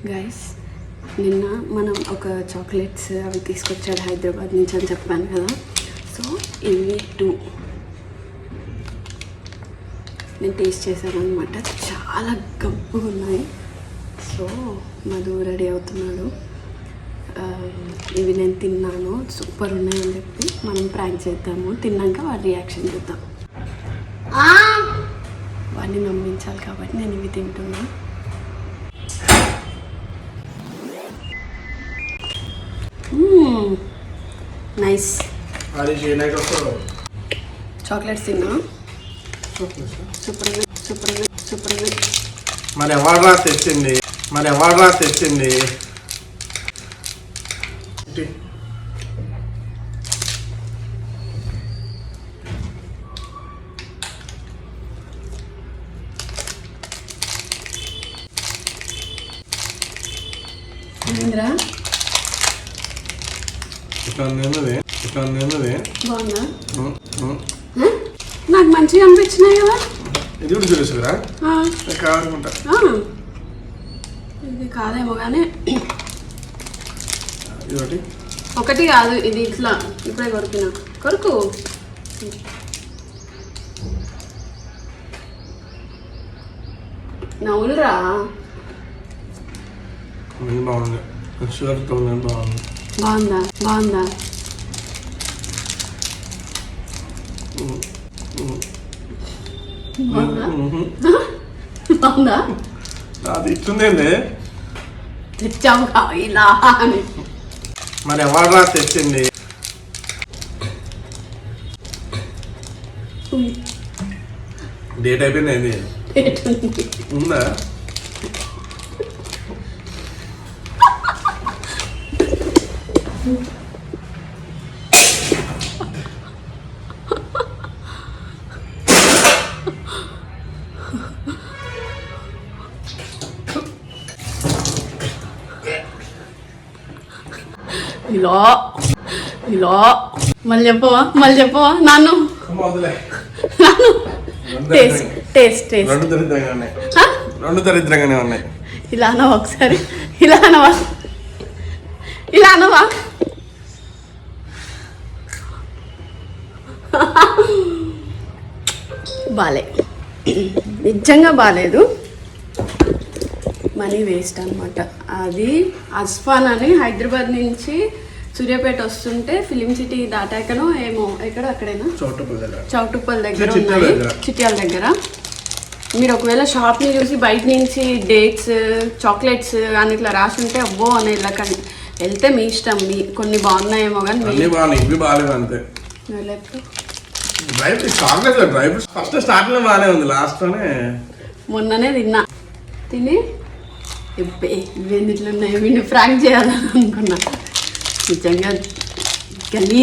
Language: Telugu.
గైస్ నిన్న మనం ఒక చాక్లెట్స్ అవి తీసుకొచ్చాడు హైదరాబాద్ నుంచి అని చెప్పాను కదా. సో ఇవి 2 నేను టేస్ట్ చేశాను అనమాట. చాలా గబ్బుగా ఉన్నాయి. సో మధు రెడీ అవుతున్నాడు. ఇవి నేను తిన్నాను, సూపర్ ఉన్నాయని చెప్పి మనం ప్రాంక్ చేద్దాము. తిన్నాక వాడి రియాక్షన్ చూద్దాం. వాడిని నమ్మించాలి కాబట్టి నేను ఇవి తింటున్నా. నైస్. చాక్లెట్స్ తిన్నా. Super super super. మరి ఎవరా తెచ్చింది? మహేంద్ర బాగుందా? నాకు మంచిగా అనిపించినాయి కదా. ఇది కూడా చూసుకురా కావాలనుకుంటా. ఇది కాదేమో కానీ ఇది ఒకటి కాదు, ఇది ఇట్లా ఇప్పుడే కొరకు నవ్వులురా. బాగుంది. బాగుందా? బాగుందా? అది ఇస్తుందేంది? తెచ్చాము ఇలా అని. మరి ఎవరా తెచ్చింది? డేట్ అయిపోయింది. ఉందా? ఇలా మళ్ళీ చెప్పవా నాన్ను. రెండు దరిద్రంగానే ఉన్నాయి. ఇలా అనవా ఒకసారి, ఇలా అనవా. బాలే, నిజంగా బాలేదు. మనీ వేస్ట్ అనమాట. అది అస్ఫాన్ అని హైదరాబాద్ నుంచి సూర్యాపేట వస్తుంటే ఫిలిం సిటీ దాటాకనో ఏమో ఎక్కడో అక్కడైనా చౌటుప్పల్ దగ్గర ఉన్నాయి, చిట్యాల దగ్గర. మీరు ఒకవేళ షాప్ని చూసి బయట నుంచి డేట్స్ చాక్లెట్స్ అని ఇట్లా రాసి ఉంటే అబ్బో అని వెళ్ళకండి. వెళ్తే మీ ఇష్టం. కొన్ని బాగున్నాయేమో కానీ మొన్ననే తిని ఇవేంది ఇట్లా ఉన్నాయి, వీడిని ఫ్రాంక్ చేయాలని అనుకున్నా. నిజంగా గలీజ్.